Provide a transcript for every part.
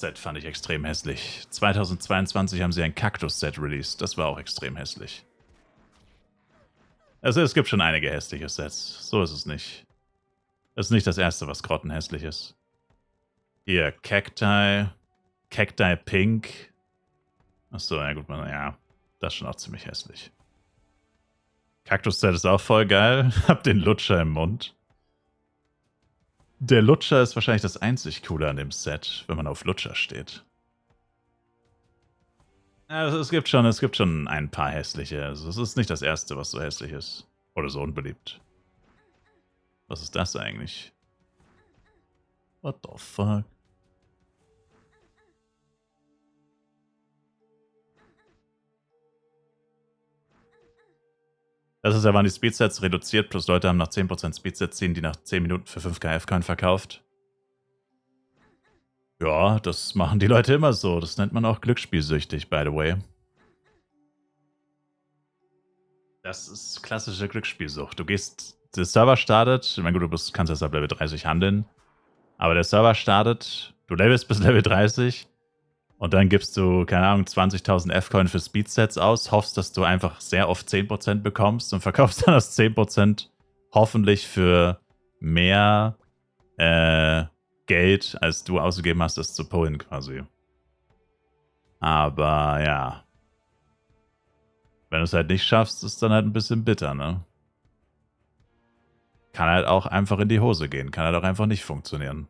Set fand ich extrem hässlich. 2022 haben sie ein Kaktus-Set released. Das war auch extrem hässlich. Also es gibt schon einige hässliche Sets. So ist es nicht. Das ist nicht das erste, was grottenhässlich ist. Hier, Cacti. Cacti Pink. Achso, ja gut, ja. Das ist schon auch ziemlich hässlich. Kaktus-Set ist auch voll geil. Hab den Lutscher im Mund. Der Lutscher ist wahrscheinlich das einzig Coole an dem Set, wenn man auf Lutscher steht. Also es gibt schon ein paar hässliche. Also es ist nicht das erste, was so hässlich ist. Oder so unbeliebt. Was ist das eigentlich? What the fuck? Das ist ja, waren die Speedsets reduziert, plus Leute haben nach 10% Speedsets ziehen, die nach 10 Minuten für 5 KF-Coin verkauft. Ja, das machen die Leute immer so. Das nennt man auch glücksspielsüchtig, by the way. Das ist klassische Glücksspielsucht. Du gehst, der Server startet, ich meine, gut, du kannst jetzt ab Level 30 handeln, aber der Server startet, du levelst bis Level 30 und dann gibst du, keine Ahnung, 20.000 F-Coin für Speedsets aus, hoffst, dass du einfach sehr oft 10% bekommst und verkaufst dann das 10% hoffentlich für mehr Geld, als du ausgegeben hast, das zu pullen quasi. Aber ja. Wenn du es halt nicht schaffst, ist es dann halt ein bisschen bitter, ne? Kann halt auch einfach in die Hose gehen. Kann halt auch einfach nicht funktionieren.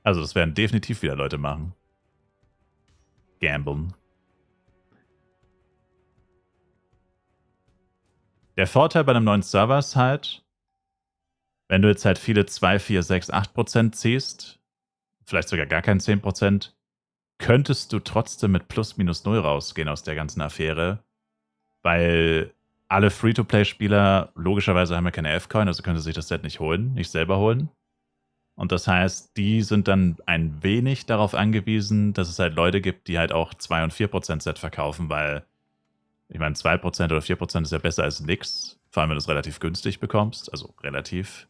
Also das werden definitiv wieder Leute machen. Gamblen. Der Vorteil bei einem neuen Server ist halt, wenn du jetzt halt viele 2, 4, 6, 8% ziehst, vielleicht sogar gar kein 10%, könntest du trotzdem mit plus minus null rausgehen aus der ganzen Affäre, weil alle Free-to-Play-Spieler logischerweise haben ja keine F-Coin, also können sie sich das Set nicht holen, nicht selber holen. Und das heißt, die sind dann ein wenig darauf angewiesen, dass es halt Leute gibt, die halt auch 2 und 4% Set verkaufen, weil ich meine, 2% oder 4% ist ja besser als nix, vor allem wenn du es relativ günstig bekommst, also relativ.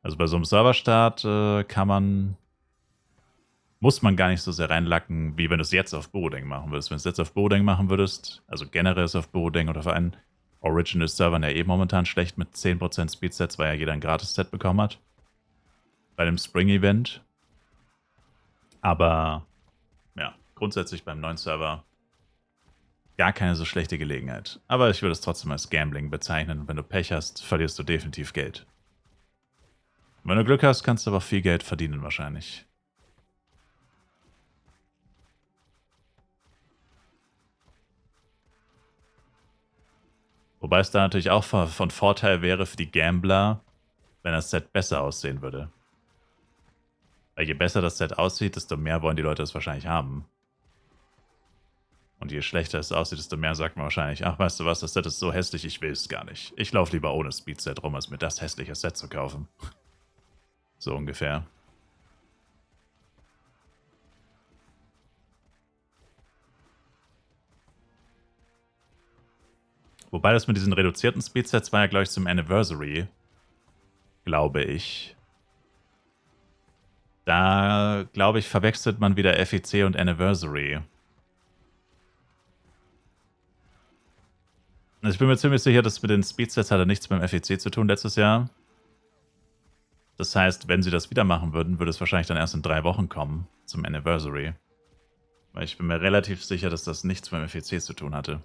Also bei so einem Serverstart muss man gar nicht so sehr reinlacken, wie wenn du es jetzt auf Borodeng machen würdest. Wenn du es jetzt auf Borodeng machen würdest, also generell ist auf Borodeng oder für einen Original-Server ja eh momentan schlecht mit 10% Speedsets, weil ja jeder ein Gratis-Set bekommen hat. Bei dem Spring-Event. Aber ja, grundsätzlich beim neuen Server gar keine so schlechte Gelegenheit. Aber ich würde es trotzdem als Gambling bezeichnen. Wenn du Pech hast, verlierst du definitiv Geld. Wenn du Glück hast, kannst du aber viel Geld verdienen wahrscheinlich. Wobei es da natürlich auch von Vorteil wäre für die Gambler, wenn das Set besser aussehen würde. Weil je besser das Set aussieht, desto mehr wollen die Leute es wahrscheinlich haben. Und je schlechter es aussieht, desto mehr sagt man wahrscheinlich, ach, weißt du was, das Set ist so hässlich, ich will es gar nicht. Ich laufe lieber ohne Speedset rum, als mir das hässliche Set zu kaufen. So ungefähr. Wobei das mit diesen reduzierten Speedsets war ja, glaube ich, zum Anniversary. Glaube ich. Da, glaube ich, verwechselt man wieder FEC und Anniversary. Also ich bin mir ziemlich sicher, dass mit den Speedsets hatte nichts mit dem FEC zu tun letztes Jahr. Das heißt, wenn sie das wieder machen würden, würde es wahrscheinlich dann erst in 3 Wochen kommen, zum Anniversary. Weil ich bin mir relativ sicher, dass das nichts mit dem FEC zu tun hatte.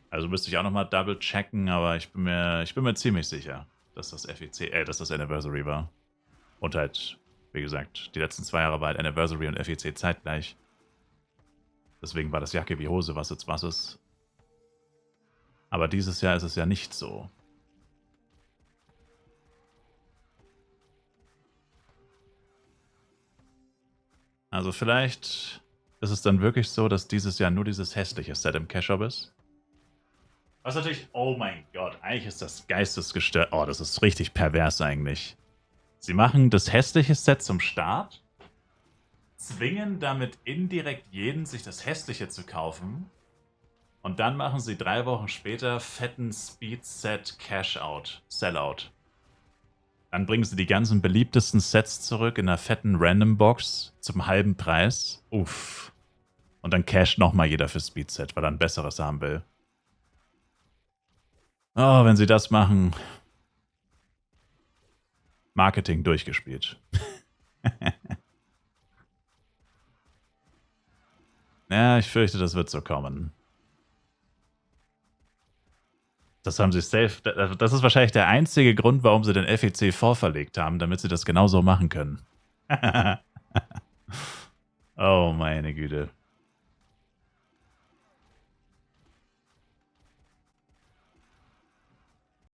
Also müsste ich auch nochmal double checken, aber ich bin mir ziemlich sicher, dass das dass das Anniversary war. Und halt, wie gesagt, die letzten 2 Jahre war halt Anniversary und FEC zeitgleich. Deswegen war das Jacke wie Hose, was jetzt was ist. Aber dieses Jahr ist es ja nicht so. Also vielleicht ist es dann wirklich so, dass dieses Jahr nur dieses hässliche Set im Cash-Shop ist. Was natürlich, oh mein Gott, eigentlich ist das geistesgestört. Oh, das ist richtig pervers eigentlich. Sie machen das hässliche Set zum Start, zwingen damit indirekt jeden, sich das hässliche zu kaufen. Und dann machen sie 3 Wochen später fetten Speed-Set Cash-Out, Sellout. Dann bringen sie die ganzen beliebtesten Sets zurück in einer fetten Random-Box zum halben Preis. Uff. Und dann casht nochmal jeder für Speed-Set, weil er ein besseres haben will. Oh, wenn sie das machen. Marketing durchgespielt. Ja, ich fürchte, das wird so kommen. Das haben sie safe. Das ist wahrscheinlich der einzige Grund, warum sie den FEC vorverlegt haben, damit sie das genauso machen können. Oh, meine Güte.